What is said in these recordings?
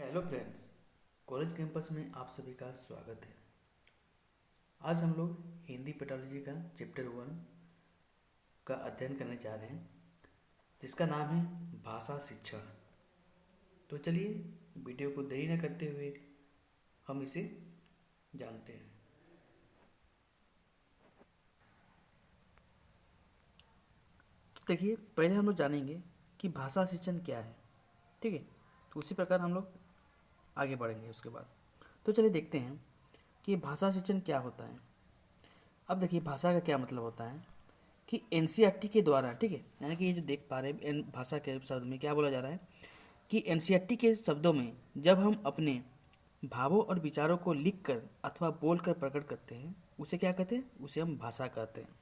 Hello friends, college campus में आप सभी का स्वागत है। आज हम लोग हिंदी पेटोलॉजी का चैप्टर 1 का अध्ययन करने जा रहे हैं, जिसका नाम है भाषा शिक्षण। तो चलिए वीडियो को देरी न करते हुए हम इसे जानते हैं। तो देखिए, पहले हम लोग जानेंगे कि भाषा शिक्षण क्या है। ठीक है, तो उसी प्रकार हम लोग आगे बढ़ेंगे उसके बाद। तो चलिए देखते हैं कि भाषा शिक्षण क्या होता है। अब देखिए, भाषा का क्या मतलब होता है कि एनसीईआरटी के द्वारा, ठीक है, यानी कि ये जो देख पा रहे हैं भाषा के शब्द में क्या बोला जा रहा है कि एनसीईआरटी के शब्दों में जब हम अपने भावों और विचारों को लिखकर अथवा बोलकर प्रकट करते हैं, उसे क्या कहते हैं, उसे हम भाषा कहते हैं।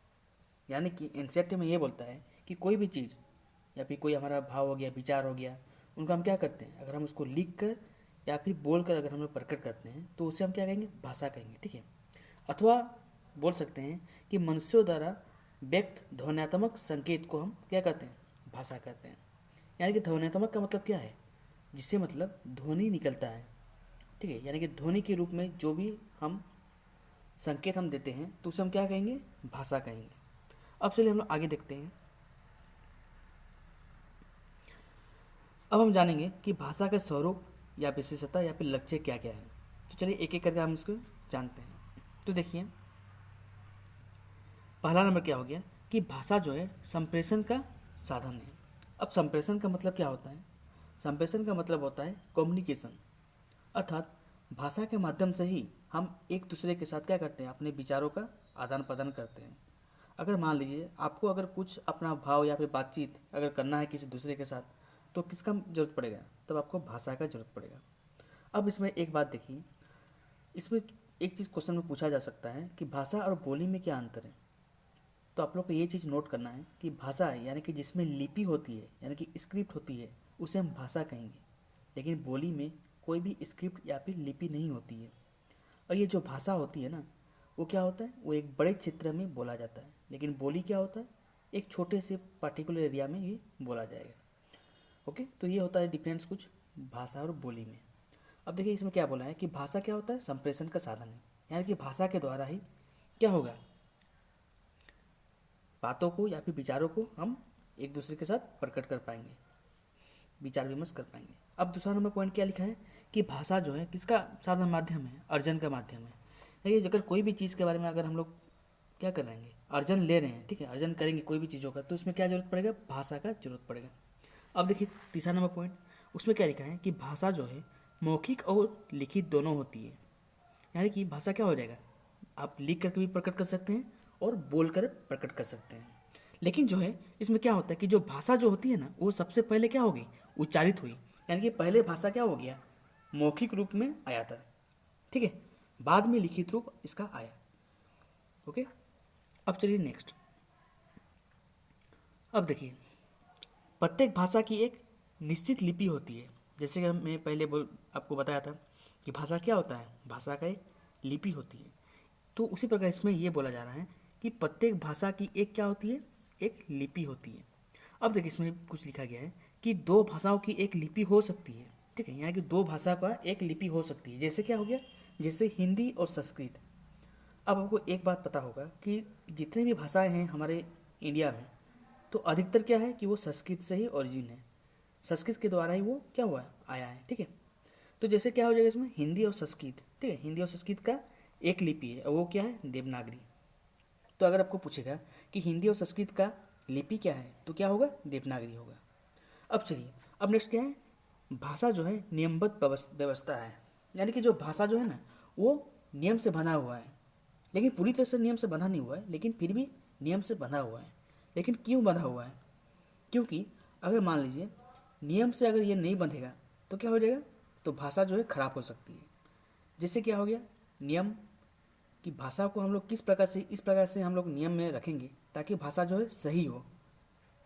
यानी कि एनसीईआरटी में ये बोलता है कि कोई भी चीज़ या फिर कोई हमारा भाव हो गया, विचार हो गया, उनका हम क्या करते हैं, अगर हम उसको लिख कर या फिर बोल कर अगर हम लोग प्रकट करते हैं तो उसे हम क्या कहेंगे, भाषा कहेंगे। ठीक है, अथवा बोल सकते हैं कि मनुष्यों द्वारा व्यक्त ध्वन्यात्मक संकेत को हम क्या कहते हैं, भाषा कहते हैं। यानी कि ध्वन्यात्मक का मतलब क्या है, जिससे मतलब ध्वनि निकलता है। ठीक है, यानी कि ध्वनि के रूप में जो भी हम संकेत हम देते हैं तो उसे हम क्या कहेंगे, भाषा कहेंगे। अब चलिए हम लोग आगे देखते हैं। अब हम जानेंगे कि भाषा का स्वरूप या विशेषता या फिर लक्ष्य क्या क्या है। तो चलिए एक एक करके हम इसको जानते हैं। तो देखिए, पहला नंबर क्या हो गया कि भाषा जो है संप्रेषण का साधन है। अब संप्रेषण का मतलब क्या होता है, संप्रेषण का मतलब होता है कम्युनिकेशन, अर्थात भाषा के माध्यम से ही हम एक दूसरे के साथ क्या करते हैं, अपने विचारों का आदान प्रदान करते हैं। अगर मान लीजिए आपको अगर कुछ अपना भाव या फिर बातचीत अगर करना है किसी दूसरे के साथ, तो किसका जरूरत पड़ेगा, तब आपको भाषा का जरूरत पड़ेगा। अब इसमें एक बात देखिए, इसमें एक चीज़ क्वेश्चन में पूछा जा सकता है कि भाषा और बोली में क्या अंतर है। तो आप लोग को ये चीज़ नोट करना है कि भाषा यानी कि जिसमें लिपि होती है, यानी कि स्क्रिप्ट होती है, उसे हम भाषा कहेंगे। लेकिन बोली में कोई भी स्क्रिप्ट या फिर लिपि नहीं होती है। और ये जो भाषा होती है ना, वो क्या होता है, वो एक बड़े क्षेत्र में बोला जाता है। लेकिन बोली क्या होता है, एक छोटे से पर्टिकुलर एरिया में ये बोला जाएगा। ओके, तो ये होता है डिफरेंस कुछ भाषा और बोली में। अब देखिए इसमें क्या बोला है कि भाषा क्या होता है, संप्रेषण का साधन है। यानी कि भाषा के द्वारा ही क्या होगा, बातों को या फिर विचारों को हम एक दूसरे के साथ प्रकट कर पाएंगे, विचार विमर्श कर पाएंगे। अब दूसरा नंबर पॉइंट क्या लिखा है कि भाषा जो है किसका साधन माध्यम है, अर्जन का माध्यम है। देखिए, अगर कोई भी चीज़ के बारे में अगर हम लोग क्या कर रहेंगे, अर्जन ले रहे हैं, ठीक है, अर्जन करेंगे कोई भी चीज़ों का, तो उसमें क्या जरूरत पड़ेगा, भाषा का जरूरत पड़ेगा। अब देखिए तीसरा नंबर पॉइंट, उसमें क्या लिखा है कि भाषा जो है मौखिक और लिखित दोनों होती है। यानी कि भाषा क्या हो जाएगा, आप लिख करके भी प्रकट कर सकते हैं और बोल कर प्रकट कर सकते हैं। लेकिन जो है इसमें क्या होता है कि जो भाषा जो होती है ना, वो सबसे पहले क्या होगी, उच्चारित हुई। यानी कि पहले भाषा क्या हो गया, मौखिक रूप में आया था। ठीक है, बाद में लिखित रूप इसका आया। ओके, अब चलिए नेक्स्ट। अब देखिए, प्रत्येक भाषा की एक निश्चित लिपि होती है। जैसे कि मैं पहले आपको बताया था कि भाषा क्या होता है, भाषा का एक लिपि होती है। तो उसी प्रकार इसमें ये बोला जा रहा है कि प्रत्येक भाषा की एक क्या होती है, एक लिपि होती है। अब देखिए इसमें कुछ लिखा गया है कि दो भाषाओं की एक लिपि हो सकती है। ठीक है, यहाँ की दो भाषा का एक लिपि हो सकती है। जैसे क्या हो गया, जैसे हिंदी और संस्कृत। अब आपको एक बात पता होगा कि जितनी भी भाषाएं हैं हमारे इंडिया में, तो अधिकतर क्या है कि वो संस्कृत से ही ओरिजिन है, संस्कृत के द्वारा ही वो क्या हुआ है, आया है। ठीक है, तो जैसे क्या हो जाएगा इसमें, हिंदी और संस्कृत, ठीक है, हिंदी और संस्कृत का एक लिपि है और वो क्या है, देवनागरी। तो अगर आपको पूछेगा कि हिंदी और संस्कृत का लिपि क्या है, तो क्या होगा, देवनागरी होगा। अब चलिए, अब नेक्स्ट क्या है, भाषा जो है नियमबद्ध व्यवस्था है। यानी कि जो भाषा जो है ना, वो नियम से बना हुआ है। लेकिन पूरी तरह से नियम से बंधा नहीं हुआ है, लेकिन फिर भी नियम से बंधा हुआ है। लेकिन क्यों बंधा हुआ है, क्योंकि अगर मान लीजिए नियम से अगर ये नहीं बंधेगा तो क्या हो जाएगा, तो भाषा जो है खराब हो सकती है। जैसे क्या हो गया, नियम की भाषा को हम लोग किस प्रकार से, इस प्रकार से हम लोग नियम में रखेंगे ताकि भाषा जो है सही हो।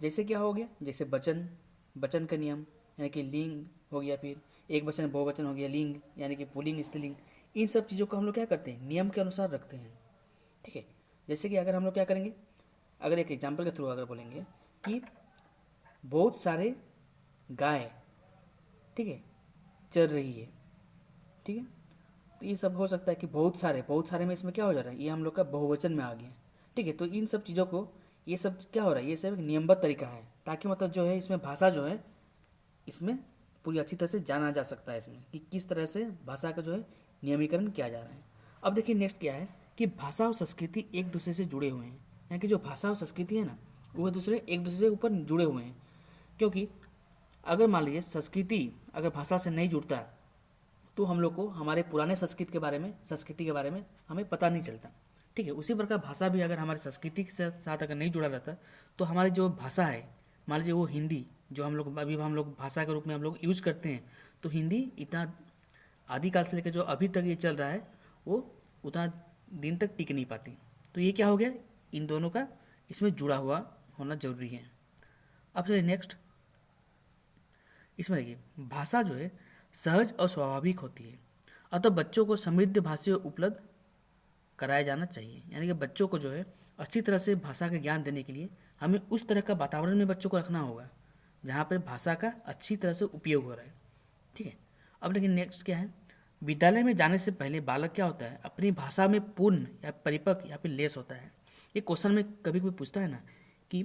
जैसे क्या हो गया, जैसे वचन, वचन का नियम, यानी कि लिंग हो गया, फिर एक वचन बहुवचन हो गया, लिंग यानी कि पुल्लिंग स्त्रीलिंग, इन सब चीज़ों को हम लोग क्या करते हैं, नियम के अनुसार रखते हैं। ठीक है, जैसे कि अगर हम लोग क्या करेंगे, अगर एक एग्जाम्पल के थ्रू अगर बोलेंगे कि बहुत सारे गाय, ठीक है, चल रही है। ठीक है, तो ये सब हो सकता है कि बहुत सारे में इसमें क्या हो जा रहा है, ये हम लोग का बहुवचन में आ गया। ठीक है, तो इन सब चीज़ों को, ये सब क्या हो रहा है, ये सब एक नियमबद्ध तरीका है, ताकि मतलब जो है इसमें भाषा जो है इसमें पूरी अच्छी तरह से जाना जा सकता है इसमें कि किस तरह से भाषा का जो है नियमीकरण किया जा रहा है। अब देखिए नेक्स्ट क्या है कि भाषा और संस्कृति एक दूसरे से जुड़े हुए हैं, यानी कि जो भाषा और संस्कृति है ना वो एक दूसरे के ऊपर जुड़े हुए हैं। क्योंकि अगर मान लीजिए संस्कृति अगर भाषा से नहीं जुड़ता तो हम लोग को हमारे पुराने संस्कृति के बारे में हमें पता नहीं चलता। ठीक है, उसी प्रकार भाषा भी अगर हमारी संस्कृति के साथ अगर नहीं जुड़ा रहता तो हमारी जो भाषा है, मान लीजिए वो हिंदी जो हम लोग भाषा के रूप में हम लोग यूज करते हैं, तो हिंदी इतना आदिकाल से लेकर जो अभी तक ये चल रहा है वो उतना दिन तक टिक नहीं पाती। तो ये क्या हो गया, इन दोनों का इसमें जुड़ा हुआ होना जरूरी है। अब चलिए नेक्स्ट, इसमें देखिए भाषा जो है सहज और स्वाभाविक होती है, अतः बच्चों को समृद्ध भाषा उपलब्ध कराया जाना चाहिए। यानी कि बच्चों को जो है अच्छी तरह से भाषा का ज्ञान देने के लिए हमें उस तरह का वातावरण में बच्चों को रखना होगा जहाँ पर भाषा का अच्छी तरह से उपयोग हो रहा है। ठीक है, अब लेकिन नेक्स्ट क्या है, विद्यालय में जाने से पहले बालक क्या होता है, अपनी भाषा में पूर्ण या परिपक्व या फिर लेस होता है। ये क्वेश्चन में कभी कभी पूछता है ना कि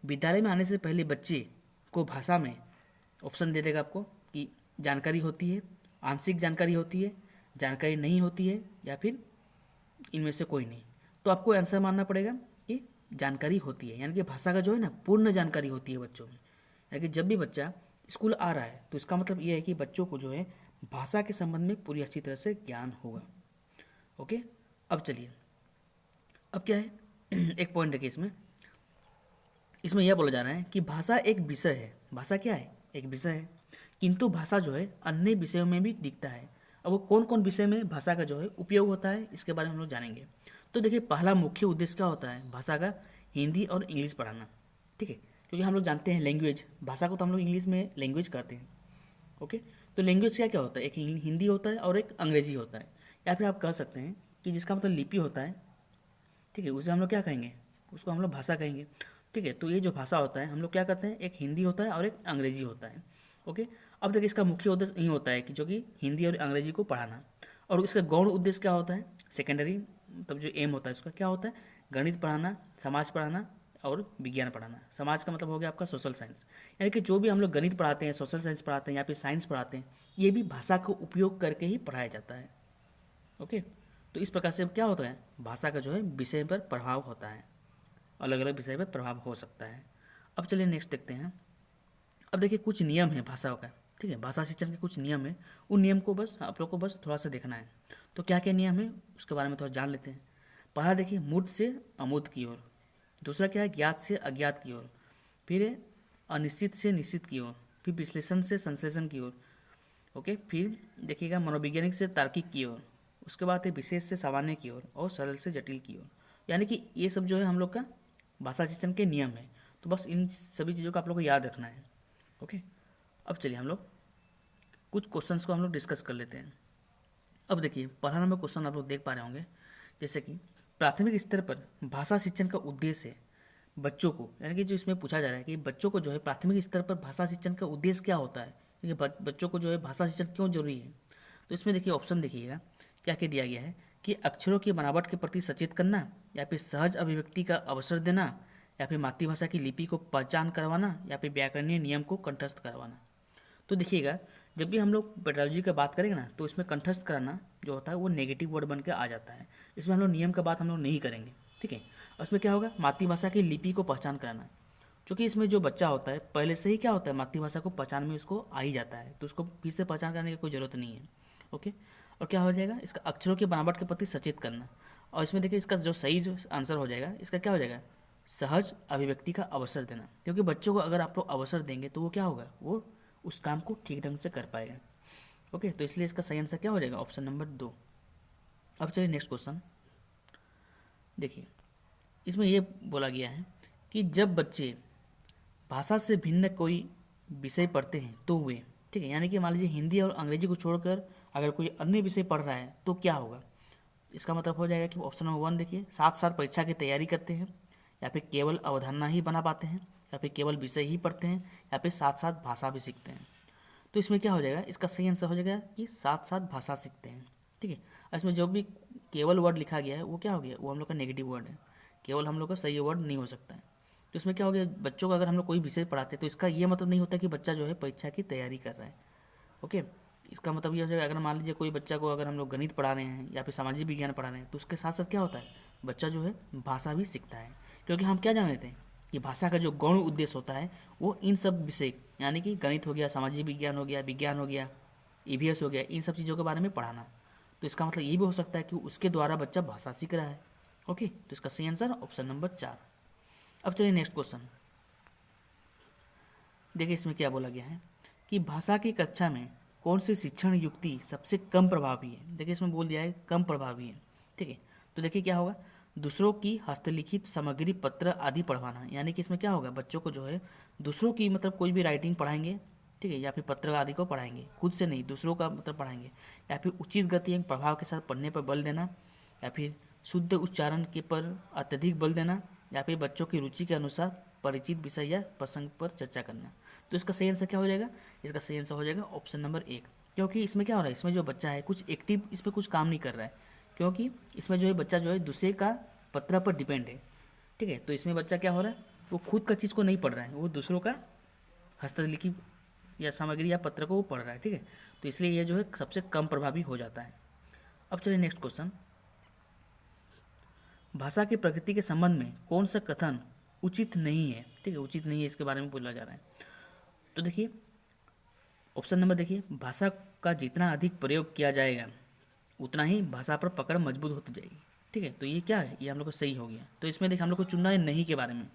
विद्यालय में आने से पहले बच्चे को भाषा में ऑप्शन दे देगा आपको कि जानकारी होती है, आंशिक जानकारी होती है, जानकारी नहीं होती है, या फिर इनमें से कोई नहीं। तो आपको आंसर मानना पड़ेगा कि जानकारी होती है, यानी कि भाषा का जो है ना पूर्ण जानकारी होती है बच्चों में। यानी कि जब भी बच्चा स्कूल आ रहा है तो इसका मतलब ये है कि बच्चों को जो है भाषा के संबंध में पूरी अच्छी तरह से ज्ञान होगा। ओके, अब चलिए, अब क्या है एक पॉइंट देखिए, इसमें यह बोला जा रहा है कि भाषा एक विषय है। भाषा क्या है, एक विषय है, किंतु भाषा जो है अन्य विषयों में भी दिखता है। अब वो कौन कौन विषय में भाषा का जो है उपयोग होता है इसके बारे में हम लोग जानेंगे। तो देखिए पहला मुख्य उद्देश्य क्या होता है भाषा का, हिंदी और इंग्लिश पढ़ाना। ठीक है, क्योंकि हम लोग जानते हैं लैंग्वेज, भाषा को तो हम लोग इंग्लिश में लैंग्वेज कहते हैं। ओके, तो लैंग्वेज क्या क्या होता है, एक हिंदी होता है और एक अंग्रेजी होता है, या फिर आप कह सकते हैं कि जिसका मतलब लिपि होता है। ठीक है, उसे हम लोग क्या कहेंगे, उसको हम लोग भाषा कहेंगे। ठीक है, तो ये जो भाषा होता है हम लोग क्या करते हैं, एक हिंदी होता है और एक अंग्रेजी होता है। ओके, अब देखिए इसका मुख्य उद्देश्य यही होता है कि जो कि हिंदी और अंग्रेजी को पढ़ाना, और इसका गौण उद्देश्य क्या होता है, सेकेंडरी मतलब जो एम होता है उसका क्या होता है, गणित पढ़ाना, समाज पढ़ाना और विज्ञान पढ़ाना। समाज का मतलब हो गया आपका सोशल साइंस, यानी कि जो भी हम लोग गणित पढ़ाते हैं, सोशल साइंस पढ़ाते हैं या फिर साइंस पढ़ाते हैं, ये भी भाषा को उपयोग करके ही पढ़ाया जाता है। ओके, तो इस प्रकार से क्या होता है, भाषा का जो है विषय पर प्रभाव होता है, अलग अलग विषय पर प्रभाव हो सकता है। अब चलिए नेक्स्ट देखते हैं। अब देखिए कुछ नियम है भाषा का। ठीक है, भाषा शिक्षण के कुछ नियम है, उन नियम को बस आप लोग को बस थोड़ा सा देखना है। तो क्या क्या नियम है उसके बारे में थोड़ा जान लेते हैं। पहला देखिए मूढ़ से अमूढ़ की ओर, दूसरा क्या है ज्ञात से अज्ञात की ओर, फिर है अनिश्चित से निश्चित की ओर, फिर विश्लेषण से संश्लेषण की ओर। ओके, फिर देखिएगा मनोवैज्ञानिक से तार्किक की ओर, उसके बाद है विशेष से सामान्य की ओर और सरल से जटिल की ओर। यानी कि ये सब जो है हम लोग का भाषा शिक्षण के नियम है। तो बस इन सभी चीज़ों का आप लोग को याद रखना है। ओके, अब चलिए हम लोग कुछ क्वेश्चंस को हम लोग डिस्कस कर लेते हैं। अब देखिए पहला नंबर क्वेश्चन आप लोग देख पा रहे होंगे, जैसे कि प्राथमिक स्तर पर भाषा शिक्षण का उद्देश्य है बच्चों को, यानी कि जो इसमें पूछा जा रहा है कि बच्चों को जो है प्राथमिक स्तर पर भाषा शिक्षण का उद्देश्य क्या होता है, देखिए बच्चों को जो है भाषा शिक्षण क्यों जरूरी है। तो इसमें देखिए ऑप्शन देखिएगा क्या क्या दिया गया है कि अक्षरों की बनावट के प्रति सचेत करना, या फिर सहज अभिव्यक्ति का अवसर देना, या फिर मातृभाषा की लिपि को पहचान करवाना, या फिर व्याकरणीय नियम को कंठस्थ करवाना। तो देखिएगा जब भी हम लोग पेडागोजी की बात करेंगे ना तो इसमें कंठस्थ कराना जो होता है वो नेगेटिव वर्ड बन के आ जाता है। इसमें हम लोग नियम का बात हम लोग नहीं करेंगे। ठीक है, उसमें क्या होगा मातृभाषा की लिपि को पहचान कराना, क्योंकि इसमें जो बच्चा होता है पहले से ही क्या होता है मातृभाषा को पहचान में उसको आ ही जाता है, तो उसको फिर से पहचान करने की कोई ज़रूरत नहीं है। ओके, और क्या हो जाएगा इसका अक्षरों की बनावट के प्रति सचेत करना, और इसमें देखिए इसका जो सही जो आंसर हो जाएगा इसका क्या हो जाएगा सहज अभिव्यक्ति का अवसर देना, क्योंकि बच्चों को अगर आप लोग अवसर देंगे तो वो क्या होगा वो उस काम को ठीक ढंग से कर पाएगा। ओके, तो इसलिए इसका सही आंसर क्या हो जाएगा ऑप्शन नंबर 2। अब चलिए नेक्स्ट क्वेश्चन देखिए, इसमें ये बोला गया है कि जब बच्चे भाषा से भिन्न कोई विषय पढ़ते हैं तो वे, ठीक है, यानी कि मान लीजिए हिंदी और अंग्रेजी को छोड़कर अगर कोई अन्य विषय पढ़ रहा है तो क्या होगा, इसका मतलब हो जाएगा कि ऑप्शन नंबर 1 देखिए साथ साथ परीक्षा की तैयारी करते हैं, या फिर केवल अवधारणा ही बना पाते हैं, या फिर केवल विषय ही पढ़ते हैं, या फिर साथ साथ भाषा भी सीखते हैं। तो इसमें क्या हो जाएगा, इसका सही आंसर हो जाएगा कि साथ साथ भाषा सीखते हैं। ठीक है, और इसमें जो भी केवल वर्ड लिखा गया है वो क्या हो गया, वो हम लोग का नेगेटिव वर्ड है, केवल हम लोग का सही वर्ड नहीं हो सकता है। तो इसमें क्या हो गया, बच्चों को अगर हम लोग कोई विषय पढ़ाते हैं तो इसका ये मतलब नहीं होता कि बच्चा जो है परीक्षा की तैयारी कर रहा है। ओके, इसका मतलब ये हो जाएगा, अगर मान लीजिए कोई बच्चा को अगर हम लोग गणित पढ़ा रहे हैं या फिर सामाजिक विज्ञान पढ़ा रहे हैं तो उसके साथ साथ क्या होता है, बच्चा जो है भाषा भी सीखता है। क्योंकि हम क्या जान लेते हैं कि भाषा का जो गौण उद्देश्य होता है वो इन सब विषय, यानी कि गणित हो गया, सामाजिक विज्ञान हो गया, विज्ञान हो गया, ईवीएस हो गया, इन सब चीज़ों के बारे में पढ़ाना। तो इसका मतलब ये भी हो सकता है कि उसके द्वारा बच्चा भाषा सीख रहा है। ओके, तो इसका सही आंसर ऑप्शन नंबर 4। अब चलिए नेक्स्ट क्वेश्चन देखिए, इसमें क्या बोला गया है कि भाषा की कक्षा में कौन सी शिक्षण युक्ति सबसे कम प्रभावी है। देखिए इसमें बोल दिया है कम प्रभावी है। ठीक है, तो देखिए क्या होगा, दूसरों की हस्तलिखित सामग्री, पत्र आदि पढ़वाना, यानी कि इसमें क्या होगा, बच्चों को जो है दूसरों की मतलब कोई भी राइटिंग पढ़ाएंगे, ठीक है, या फिर पत्र आदि को पढ़ाएंगे, खुद से नहीं दूसरों का मतलब पढ़ाएंगे, या फिर उचित गति एवं प्रभाव के साथ पढ़ने पर बल देना, या फिर शुद्ध उच्चारण के पर अत्यधिक बल देना, या फिर बच्चों की रुचि के अनुसार परिचित विषय या प्रसंग पर चर्चा करना। तो इसका सही आंसर क्या हो जाएगा, इसका सही आंसर हो जाएगा ऑप्शन नंबर 1। क्योंकि इसमें क्या हो रहा है, इसमें जो बच्चा है कुछ एक्टिव इसमें कुछ काम नहीं कर रहा है, क्योंकि इसमें जो है बच्चा जो है दूसरे का पत्र पर डिपेंड है। ठीक है, तो इसमें बच्चा क्या हो रहा है, वो खुद का चीज़ को नहीं पढ़ रहा है, वो दूसरों का हस्तलिखित या सामग्री या पत्र को वो पढ़ रहा है। ठीक है, तो इसलिए ये जो है सबसे कम प्रभावी हो जाता है। अब चलिए नेक्स्ट क्वेश्चन, भाषा की प्रकृति के संबंध में कौन सा कथन उचित नहीं है। ठीक है, उचित नहीं है इसके बारे में बोला जा रहा है। तो देखिए ऑप्शन नंबर देखिए, भाषा का जितना अधिक प्रयोग किया जाएगा उतना ही भाषा पर पकड़ मजबूत होती जाएगी। ठीक है, तो ये क्या है, ये हम लोग को सही हो गया। तो इसमें देखिए हम लोग को चुनना है नहीं के बारे में।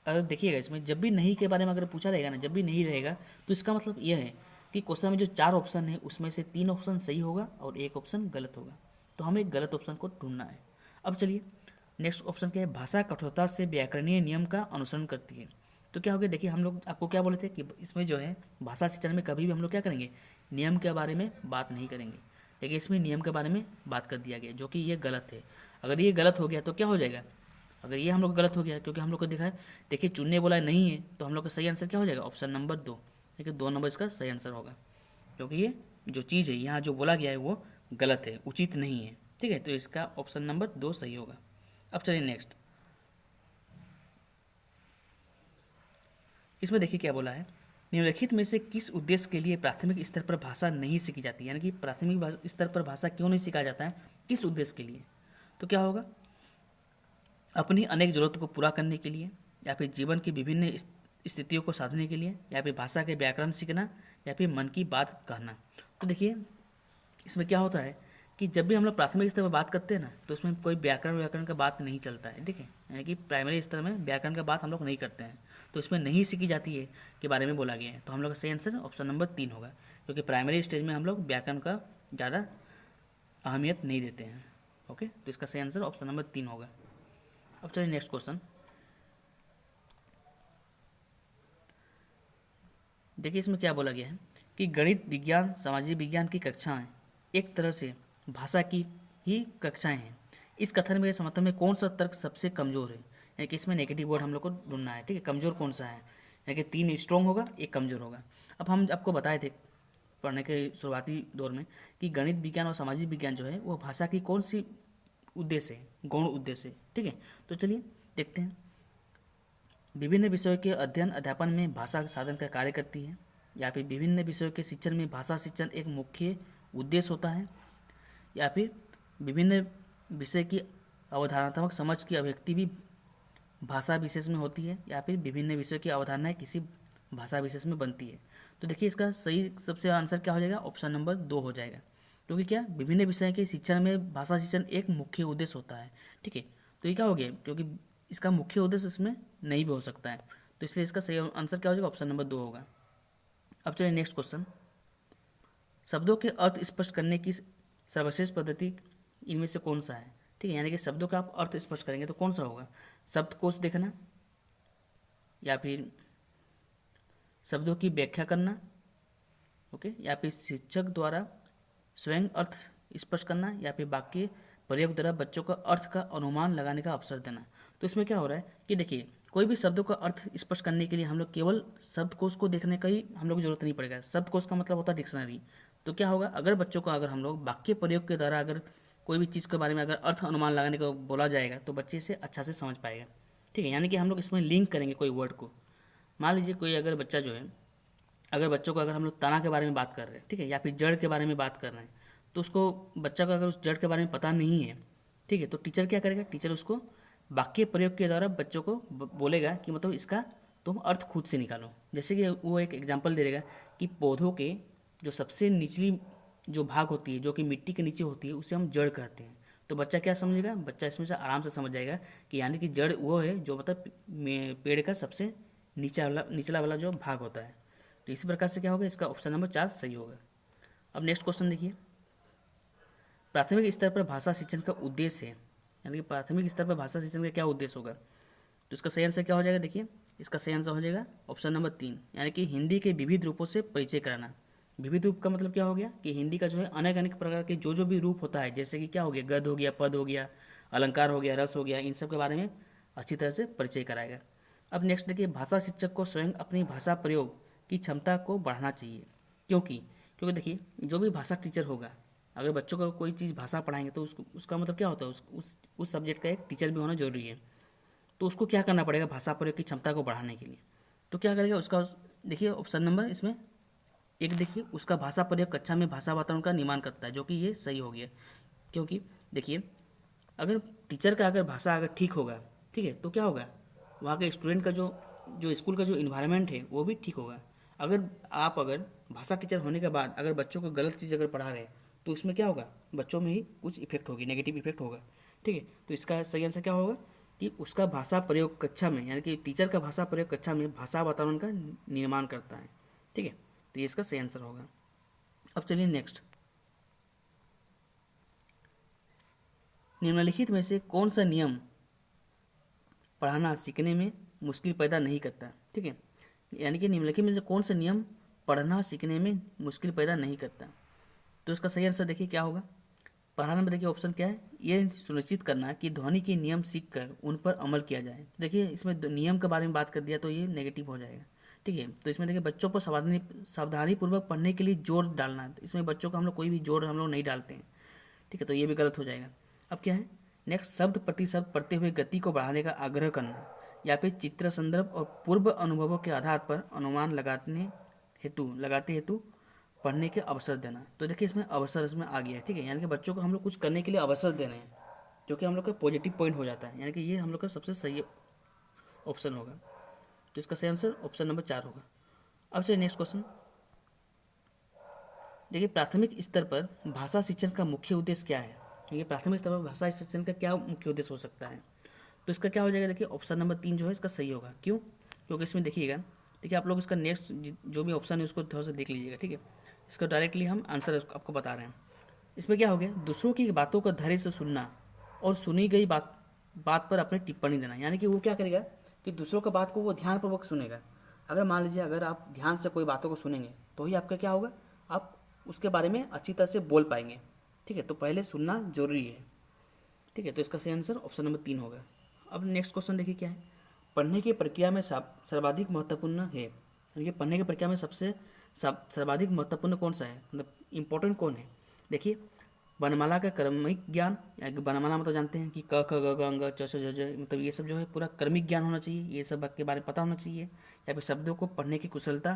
अगर देखिएगा इसमें जब भी नहीं के बारे में अगर पूछा रहेगा ना, जब भी नहीं रहेगा तो इसका मतलब यह है कि क्वेश्चन में जो 4 ऑप्शन है उसमें से 3 ऑप्शन सही होगा और 1 ऑप्शन गलत होगा। तो हमें गलत ऑप्शन को ढूंढना है। अब चलिए नेक्स्ट ऑप्शन क्या है, भाषा कठोरता से व्याकरणीय नियम का अनुसरण करती है। तो क्या हो गया, देखिए हम लोग आपको क्या बोले थे कि इसमें जो है भाषा शिक्षण में कभी भी हम लोग क्या करेंगे, नियम के बारे में बात नहीं करेंगे। देखिए इसमें नियम के बारे में बात कर दिया गया, जो कि ये गलत है। अगर ये गलत हो गया तो क्या हो जाएगा, अगर ये हम लोग गलत हो गया, क्योंकि हम लोग को देखा है, देखिए चुनने बोला नहीं है, तो हम लोग का सही आंसर क्या हो जाएगा, ऑप्शन नंबर 2। देखिए 2 नंबर इसका सही आंसर होगा, क्योंकि ये जो चीज़ है यहाँ जो बोला गया है वो गलत है, उचित नहीं है। ठीक है, तो इसका ऑप्शन नंबर 2 सही होगा। अब चलिए नेक्स्ट, इसमें देखिए क्या बोला है, निम्नलिखित में से किस उद्देश्य के लिए प्राथमिक स्तर पर भाषा नहीं सीखी जाती, यानी कि प्राथमिक स्तर पर भाषा क्यों नहीं सीखा जाता है, किस उद्देश्य के लिए। तो क्या होगा, अपनी अनेक जरूरतों को पूरा करने के लिए, या फिर जीवन की विभिन्न स्थितियों को साधने के लिए, या फिर भाषा के व्याकरण सीखना, या फिर मन की बात कहना। तो देखिए इसमें क्या होता है कि जब भी हम लोग प्राथमिक स्तर पर बात करते हैं ना, तो उसमें कोई व्याकरण का बात नहीं चलता है। ठीक है, यानी कि प्राइमरी स्तर में व्याकरण का बात हम लोग नहीं करते हैं, तो इसमें नहीं सीखी जाती है के बारे में बोला गया है। तो हम लोग का सही आंसर ऑप्शन नंबर 3 होगा, क्योंकि प्राइमरी स्टेज में हम लोग व्याकरण का ज़्यादा अहमियत नहीं देते हैं। ओके, तो इसका सही आंसर ऑप्शन नंबर 3 होगा। अब चलिए नेक्स्ट क्वेश्चन, देखिए इसमें क्या बोला गया है कि गणित, विज्ञान, सामाजिक विज्ञान की कक्षाएं एक तरह से भाषा की ही कक्षाएं हैं। इस कथन में समर्थन में कौन सा तर्क सबसे कमजोर है, यानी कि इसमें नेगेटिव वर्ड हम लोग को ढूंढना है। ठीक है, कमजोर कौन सा है, यानी कि 3 स्ट्रॉन्ग होगा, 1 कमजोर होगा। अब हम आपको बताए थे पढ़ने के शुरुआती दौर में कि गणित, विज्ञान और सामाजिक विज्ञान जो है वो भाषा की कौन सी उद्देश्य है, गौण उद्देश्य है। ठीक है, तो चलिए देखते हैं। विभिन्न विषयों के अध्ययन अध्यापन में भाषा साधन का कार्य करती है, या फिर विभिन्न विषयों के शिक्षण में भाषा शिक्षण एक मुख्य उद्देश्य होता है, या फिर विभिन्न विषय की अवधारणात्मक समझ की अभिव्यक्ति भी भाषा विशेष में होती है, या फिर विभिन्न विषयों की अवधारणाएं किसी भाषा विशेष में बनती है। तो देखिए इसका सही सबसे आंसर क्या हो जाएगा, ऑप्शन नंबर 2 हो जाएगा। क्योंकि क्या, विभिन्न विषय के शिक्षण में भाषा शिक्षण एक मुख्य उद्देश्य होता है। ठीक है, तो ये क्या हो गया, क्योंकि इसका मुख्य उद्देश्य इसमें नहीं भी हो सकता है, तो इसलिए इसका सही आंसर क्या हो जाएगा, ऑप्शन नंबर 2 होगा। अब चलिए नेक्स्ट क्वेश्चन, शब्दों के अर्थ स्पष्ट करने की सर्वश्रेष्ठ पद्धति इनमें से कौन सा है। ठीक है, यानी कि शब्दों का आप अर्थ स्पष्ट करेंगे तो कौन सा होगा, शब्दकोश देखना, या फिर शब्दों की व्याख्या करना, ओके, या फिर शिक्षक द्वारा स्वयं अर्थ स्पष्ट करना, या फिर वाक्य प्रयोग द्वारा बच्चों को अर्थ का अनुमान लगाने का अवसर देना। तो इसमें क्या हो रहा है कि देखिए कोई भी शब्दों का अर्थ स्पष्ट करने के लिए हम लोग केवल शब्दकोश को देखने का ही हम लोग को जरूरत नहीं पड़ेगा। शब्दकोश का मतलब होता है डिक्शनरी। तो क्या होगा, अगर बच्चों को अगर हम लोग वाक्य प्रयोग के द्वारा अगर कोई भी चीज़ के बारे में अगर अर्थ अनुमान लगाने को बोला जाएगा तो बच्चे इसे अच्छा से समझ पाएगा। ठीक है, यानी कि हम लोग इसमें लिंक करेंगे कोई वर्ड को। मान लीजिए कोई अगर बच्चा जो है, अगर बच्चों को अगर हम लोग तना के बारे में बात कर रहे हैं, ठीक है, या फिर जड़ के बारे में बात कर रहे हैं, तो उसको बच्चा को अगर उस जड़ के बारे में पता नहीं है, ठीक है, तो टीचर क्या करेगा, टीचर उसको वाक्य प्रयोग के द्वारा बच्चों को बोलेगा कि मतलब इसका तुम अर्थ खुद से निकालो। जैसे कि वो एक एग्जाम्पल दे देगा कि पौधों के जो सबसे निचली जो भाग होती है, जो कि मिट्टी के नीचे होती है, उसे हम जड़ कहते हैं। तो बच्चा क्या समझेगा, बच्चा इसमें से आराम से समझ जाएगा कि यानी कि जड़ वो है जो मतलब पेड़ का सबसे निचला वाला जो भाग होता है। तो इसी प्रकार से क्या होगा, इसका ऑप्शन नंबर 4 सही होगा। अब नेक्स्ट क्वेश्चन देखिए, प्राथमिक स्तर पर भाषा शिक्षण का उद्देश्य है, यानी कि प्राथमिक स्तर पर भाषा शिक्षण का क्या उद्देश्य होगा। तो इसका सही आंसर क्या हो जाएगा, देखिए इसका सही आंसर हो जाएगा ऑप्शन नंबर 3, यानी कि हिंदी के विविध रूपों से परिचय कराना। विविध रूप का मतलब क्या हो गया कि हिंदी का जो है अनेक अनेक प्रकार के जो भी रूप होता है, जैसे कि क्या हो गया, गद्य हो गया, पद हो गया, अलंकार हो गया, रस हो गया, इन सब के बारे में अच्छी तरह से परिचय कराएगा। अब नेक्स्ट देखिए, भाषा शिक्षक को स्वयं अपनी भाषा प्रयोग की क्षमता को बढ़ाना चाहिए। क्योंकि क्योंकि देखिए जो भी भाषा टीचर होगा, अगर बच्चों को कोई चीज़ भाषा पढ़ाएंगे तो उसका मतलब क्या होता है, उस सब्जेक्ट का एक टीचर भी होना जरूरी है। तो उसको क्या करना पड़ेगा भाषा प्रयोग की क्षमता को बढ़ाने के लिए। तो क्या करेगा उसका, देखिए ऑप्शन नंबर इसमें एक देखिए, उसका भाषा प्रयोग कक्षा में भाषा वातावरण का निर्माण करता है, जो कि ये सही हो गया। क्योंकि देखिए अगर टीचर का अगर भाषा अगर ठीक होगा, ठीक है, तो क्या होगा, वहाँ के स्टूडेंट का जो जो स्कूल का जो इन्वायरमेंट है वो भी ठीक होगा। अगर भाषा टीचर होने के बाद अगर बच्चों को गलत चीज़ अगर पढ़ा रहे हैं तो इसमें क्या होगा, बच्चों में ही कुछ इफेक्ट होगी, नेगेटिव इफेक्ट होगा। ठीक है, तो इसका सही आंसर क्या होगा कि उसका भाषा प्रयोग कक्षा में, यानी कि टीचर का भाषा प्रयोग कक्षा में भाषा वातावरण का निर्माण करता है। ठीक है, तो ये इसका सही आंसर होगा। अब चलिए नेक्स्ट, निम्नलिखित में से कौन सा नियम पढ़ाना सीखने में मुश्किल पैदा नहीं करता। ठीक है, यानी कि निम्नलिखित में से कौन सा नियम पढ़ना सीखने में मुश्किल पैदा नहीं करता। तो इसका सही आंसर देखिए क्या होगा, पढ़ाने में देखिए ऑप्शन क्या है, ये सुनिश्चित करना कि ध्वनि के नियम सीखकर उन पर अमल किया जाए। देखिए इसमें नियम के बारे में बात कर दिया तो ये नेगेटिव हो जाएगा। ठीक है, तो इसमें देखिए बच्चों पर सावधानी पूर्वक पढ़ने के लिए जोर डालना है। तो इसमें बच्चों को हम लोग कोई भी जोर हम लोग नहीं डालते हैं। ठीक है, तो ये भी गलत हो जाएगा। अब क्या है नेक्स्ट, शब्द प्रति शब्द पढ़ते हुए गति को बढ़ाने का आग्रह करना, या फिर चित्र संदर्भ और पूर्व अनुभवों के आधार पर अनुमान लगाते हेतु पढ़ने के अवसर देना। तो देखिए इसमें अवसर इसमें आ गया है। ठीक है, यानी कि बच्चों को हम लोग कुछ करने के लिए अवसर दे रहे हैं, जो कि हम लोग का पॉजिटिव पॉइंट हो जाता है, यानी कि ये हम लोग का सबसे सही ऑप्शन होगा। तो इसका सही आंसर ऑप्शन नंबर 4 होगा। अब चलिए नेक्स्ट क्वेश्चन, देखिए प्राथमिक स्तर पर भाषा शिक्षण का मुख्य उद्देश्य क्या है। देखिए प्राथमिक स्तर पर भाषा शिक्षण का क्या मुख्य उद्देश्य हो सकता है। तो इसका क्या हो जाएगा, देखिए ऑप्शन नंबर 3 जो है इसका सही होगा। क्यों, क्योंकि इसमें देखिएगा, देखिए आप लोग इसका नेक्स्ट जो भी ऑप्शन है उसको थोड़ा सा देख लीजिएगा। ठीक है, इसका डायरेक्टली हम आंसर आपको बता रहे हैं। इसमें क्या हो गया, दूसरों की बातों को धैर्य से सुनना और सुनी गई बात पर अपनी टिप्पणी देना। यानी कि वो क्या करेगा कि दूसरों का बात को वो ध्यानपूर्वक सुनेगा। अगर मान लीजिए अगर आप ध्यान से कोई बातों को सुनेंगे तो ही आपका क्या होगा, आप उसके बारे में अच्छी तरह से बोल पाएंगे। ठीक है, तो पहले सुनना जरूरी है। ठीक है, तो इसका सही आंसर ऑप्शन नंबर 3 होगा। अब नेक्स्ट क्वेश्चन देखिए क्या है, पढ़ने की प्रक्रिया में सर्वाधिक महत्वपूर्ण है। यानी पढ़ने की प्रक्रिया में सबसे सर्वाधिक महत्वपूर्ण कौन सा है, मतलब इम्पोर्टेंट कौन है। देखिए वर्णमाला का क्रमिक ज्ञान, वर्णमाला मतलब जानते हैं कि क ख ग घ अंग च छ ज झ, मतलब ये सब जो है पूरा क्रमिक ज्ञान होना चाहिए, ये सब के बारे में पता होना चाहिए। या फिर शब्दों को पढ़ने की कुशलता,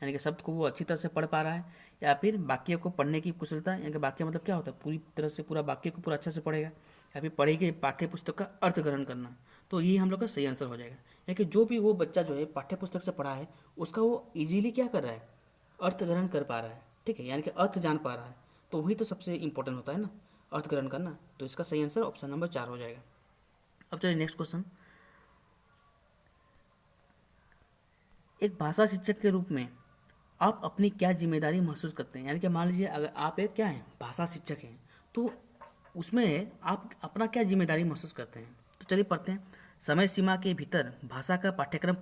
यानी कि शब्द को वो अच्छी तरह से पढ़ पा रहा है। या फिर वाक्य को पढ़ने की कुशलता, यानी कि वाक्य मतलब क्या होता है, पूरी तरह से पूरा वाक्य को पूरा अच्छा से पढ़ेगा। या फिर पढ़ी गई पाठ्य पुस्तक का अर्थ ग्रहण करना। तो ये हम लोग का सही आंसर हो जाएगा। यानी कि जो भी वो बच्चा जो है पाठ्य पुस्तक से पढ़ा है उसका वो इजीली क्या कर रहा है, अर्थ ग्रहण कर पा रहा है। ठीक है, यानी कि अर्थ जान पा रहा है, तो वही तो सबसे इंपॉर्टेंट होता है ना, अर्थ ग्रहण करना। तो इसका सही आंसर ऑप्शन नंबर 4 हो जाएगा। अब चलिए नेक्स्ट क्वेश्चन, एक भाषा शिक्षक के रूप में आप अपनी क्या जिम्मेदारी महसूस करते हैं। यानी कि मान लीजिए अगर आप एक क्या है भाषा शिक्षक हैं, तो उसमें आप अपना क्या जिम्मेदारी महसूस करते हैं। तो चलिए पढ़ते हैं, समय सीमा के भीतर भाषा का पाठ्यक्रम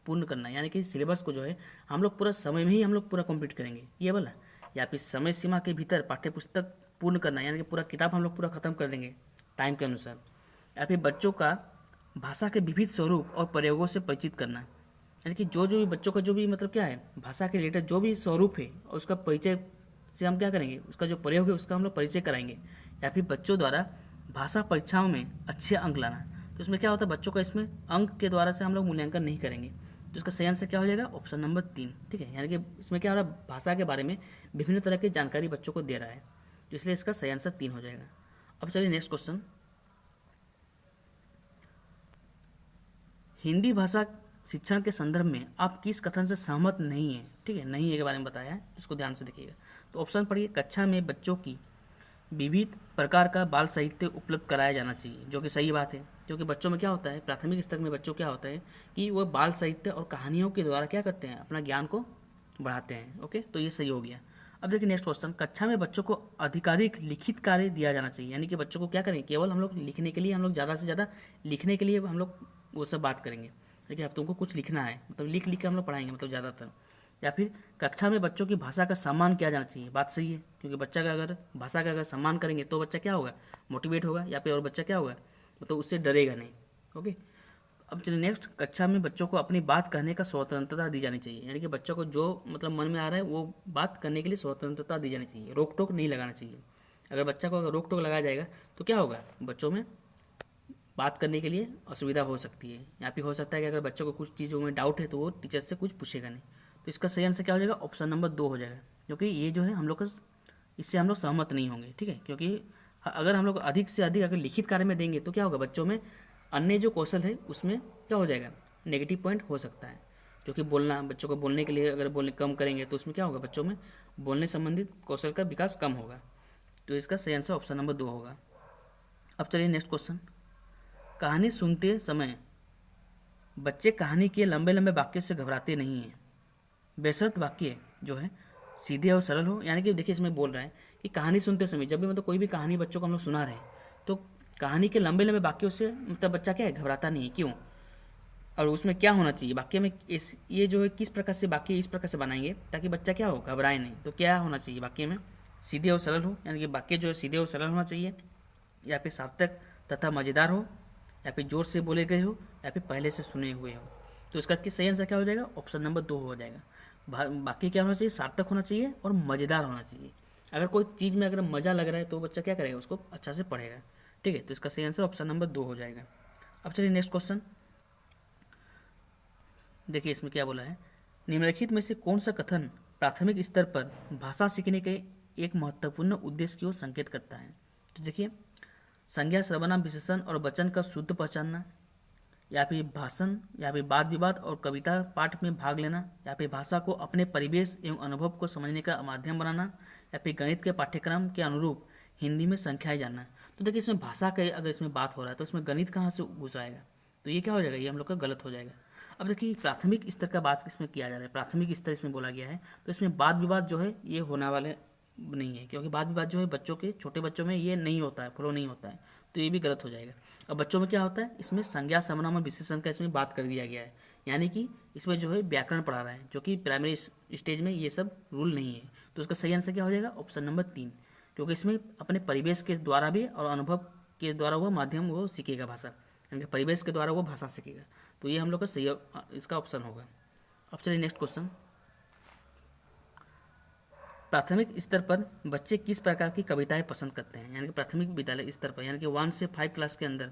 पूर्ण करना, यानी कि सिलेबस को जो है हम लोग पूरा समय में ही हम लोग पूरा कंप्लीट करेंगे ये वाला। या फिर समय सीमा के भीतर पाठ्यपुस्तक पूर्ण करना, यानी कि पूरा किताब हम लोग पूरा ख़त्म कर देंगे टाइम के अनुसार। या फिर बच्चों का भाषा के विविध स्वरूप और प्रयोगों से परिचित करना, यानी कि जो जो भी बच्चों का जो भी मतलब क्या है भाषा के रिलेटेड जो भी स्वरूप है और उसका परिचय से हम क्या करेंगे, उसका जो प्रयोग है उसका हम लोग परिचय कराएंगे। या फिर बच्चों द्वारा भाषा परीक्षाओं में अच्छे अंक लाना, तो इसमें क्या होता है बच्चों का इसमें अंक के द्वारा से हम लोग मूल्यांकन नहीं करेंगे। तो इसका सही आंसर क्या हो जाएगा, ऑप्शन नंबर 3। ठीक है, यानी कि इसमें क्या हो रहा है, भाषा के बारे में विभिन्न तरह की जानकारी बच्चों को दे रहा है, तो इसलिए इसका सही आंसर 3 हो जाएगा। अब चलिए नेक्स्ट क्वेश्चन, हिंदी भाषा शिक्षण के संदर्भ में आप किस कथन से सहमत नहीं हैं। ठीक है, नहीं है के बारे में बताया है, इसको ध्यान से देखिएगा। तो ऑप्शन पढ़िए, कक्षा में बच्चों की विविध प्रकार का बाल साहित्य उपलब्ध कराया जाना चाहिए, जो कि सही बात है, क्योंकि बच्चों में क्या होता है, प्राथमिक स्तर में बच्चों क्या होता है कि वो बाल साहित्य और कहानियों के द्वारा क्या करते हैं, अपना ज्ञान को बढ़ाते हैं। ओके, तो ये सही हो गया। अब देखिए नेक्स्ट क्वेश्चन, कक्षा में बच्चों को अधिकाधिक लिखित कार्य दिया जाना चाहिए, यानी कि बच्चों को क्या करें, केवल हम लोग लिखने के लिए, हम लोग ज़्यादा से ज़्यादा लिखने के लिए हम लोग वो सब बात करेंगे। देखिए अब तुमको कुछ लिखना है, मतलब लिख लिख के हम लोग पढ़ाएंगे मतलब ज़्यादातर। या फिर कक्षा में बच्चों की भाषा का सम्मान किया जाना चाहिए, बात सही है, क्योंकि बच्चा का अगर भाषा का अगर सम्मान करेंगे तो बच्चा क्या होगा, मोटिवेट होगा, या फिर और बच्चा क्या होगा, मतलब उससे डरेगा नहीं। ओके, अब चलिए नेक्स्ट, कक्षा में बच्चों को अपनी बात कहने का स्वतंत्रता दी जानी चाहिए, यानी कि बच्चों को जो मतलब मन में आ रहा है वो बात करने के लिए स्वतंत्रता दी जानी चाहिए, रोक टोक नहीं लगाना चाहिए। अगर बच्चा को अगर रोक टोक लगाया जाएगा तो क्या होगा, बच्चों में बात करने के लिए असुविधा हो सकती है। यहाँ पे हो सकता है कि अगर बच्चों को कुछ चीज़ों में डाउट है तो वो टीचर से कुछ पूछेगा नहीं। तो इसका सही आंसर क्या हो जाएगा, ऑप्शन नंबर 2 हो जाएगा, क्योंकि ये जो है हम लोग का इससे हम लोग सहमत नहीं होंगे। ठीक है, क्योंकि अगर हम लोग अधिक से अधिक अगर लिखित कार्य में देंगे तो क्या होगा, बच्चों में अन्य जो कौशल है उसमें क्या हो जाएगा, नेगेटिव पॉइंट हो सकता है। क्योंकि बोलना, बच्चों को बोलने के लिए अगर बोलने कम करेंगे तो उसमें क्या होगा, बच्चों में बोलने संबंधित कौशल का विकास कम होगा। तो इसका सही आंसर ऑप्शन नंबर 2 होगा। अब चलिए नेक्स्ट क्वेश्चन, कहानी सुनते समय बच्चे कहानी के लंबे लंबे वाक्य से घबराते नहीं हैं, बेशर्त वाक्य जो है सीधे और सरल हो। यानी कि देखिए इसमें बोल रहा है कि कहानी सुनते समय जब भी मतलब कोई भी कहानी बच्चों को हम लोग सुना रहे हैं तो कहानी के लंबे लंबे वाक्यों से मतलब बच्चा क्या है, घबराता नहीं है, क्यों, और उसमें क्या होना चाहिए वाक्य में, इस ये जो है किस प्रकार से वाक्य इस प्रकार से बनाएंगे ताकि बच्चा क्या हो, घबराए नहीं। तो क्या होना चाहिए वाक्य में, सीधे और सरल हो, यानी कि वाक्य जो है सीधे और सरल होना चाहिए, या फिर सार्थक तथा मज़ेदार हो, या फिर जोर से बोले गए हो, या फिर पहले से सुने हुए हो। तो इसका सही आंसर क्या हो जाएगा, ऑप्शन नंबर 2 हो जाएगा। बाकी क्या होना चाहिए, सार्थक होना चाहिए और मज़ेदार होना चाहिए। अगर कोई चीज़ में अगर मज़ा लग रहा है तो बच्चा क्या करेगा, उसको अच्छा से पढ़ेगा। ठीक है, तो इसका सही आंसर ऑप्शन नंबर 2 हो जाएगा। अब चलिए नेक्स्ट क्वेश्चन, देखिए इसमें क्या बोला है, निम्नलिखित में से कौन सा कथन प्राथमिक स्तर पर भाषा सीखने के एक महत्वपूर्ण उद्देश्य की ओर संकेत करता है। तो देखिए, संज्ञा सर्वनाम विशेषण और वचन का शुद्ध पहचानना, या फिर भाषण या फिर वाद विवाद और कविता पाठ में भाग लेना, या फिर भाषा को अपने परिवेश एवं अनुभव को समझने का माध्यम बनाना, या फिर गणित के पाठ्यक्रम के अनुरूप हिंदी में संख्याएं जानना। तो देखिए इसमें भाषा का अगर इसमें बात हो रहा है तो इसमें गणित कहाँ से घुस आएगा, तो ये क्या हो जाएगा, ये हम लोग का गलत हो जाएगा। अब देखिए प्राथमिक स्तर का बात इसमें किया जा रहा है, प्राथमिक स्तर इसमें बोला गया है, तो इसमें वाद विवाद जो है ये होने वाले नहीं है, क्योंकि वाद विवाद जो है बच्चों के, छोटे बच्चों में ये नहीं होता है, फ्लो नहीं होता है, तो ये भी गलत हो जाएगा। अब बच्चों में क्या होता है, इसमें संज्ञा सर्वनाम और विशेषण का इसमें बात कर दिया गया है, यानी कि इसमें जो है व्याकरण पढ़ा रहा है, जो कि प्राइमरी स्टेज में ये सब रूल नहीं है। तो उसका सही आंसर क्या हो जाएगा, ऑप्शन नंबर 3, क्योंकि इसमें अपने परिवेश के द्वारा भी और अनुभव के द्वारा वो माध्यम वो सीखेगा भाषा, यानी कि परिवेश के द्वारा वो भाषा सीखेगा। तो ये हम लोग का सही इसका ऑप्शन होगा। अब चलिए नेक्स्ट क्वेश्चन, प्राथमिक स्तर पर बच्चे किस प्रकार की कविताएं पसंद करते हैं, यानी कि प्राथमिक विद्यालय स्तर पर यानी कि 1 से 5 क्लास के अंदर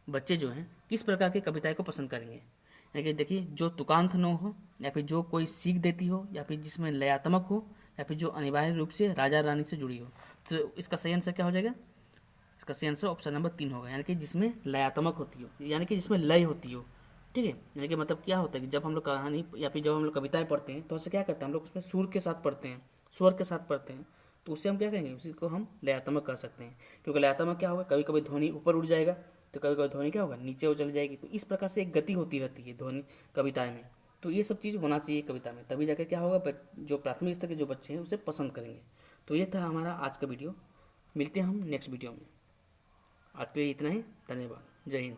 बच्चे जो हैं किस प्रकार की कविताएं को पसंद करेंगे। यानी कि देखिए, जो तुकांत न हो, या फिर जो कोई सीख देती हो, या फिर जिसमें लयात्मक हो, या फिर जो अनिवार्य रूप से राजा रानी से जुड़ी हो। तो इसका सही आंसर क्या हो जाएगा, इसका सही आंसर ऑप्शन नंबर 3 होगा, यानी कि जिसमें लयात्मक होती हो, यानी कि जिसमें लय होती हो। ठीक है, यानी कि मतलब क्या होता है कि जब हम लोग कहानी या फिर जब हम लोग कविताएं पढ़ते हैं तो उससे क्या करते हैं, हम लोग उसमें सुर के साथ पढ़ते हैं, स्वर के साथ पढ़ते हैं, तो उससे हम क्या कहेंगे, उसी को हम लयात्मक कह सकते हैं। क्योंकि लयात्मक क्या होगा, कभी कभी ध्वनि ऊपर उठ जाएगा तो कभी कभी ध्वनि क्या होगा, नीचे हो चली जाएगी। तो इस प्रकार से एक गति होती रहती है ध्वनि कविताएं में। तो ये सब चीज़ होना चाहिए कविता में, तभी जाकर क्या होगा, जो प्राथमिक स्तर के जो बच्चे हैं उसे पसंद करेंगे। तो ये था हमारा आज का वीडियो, मिलते हैं हम नेक्स्ट वीडियो में। आज के लिए इतना ही, धन्यवाद, जय हिंद।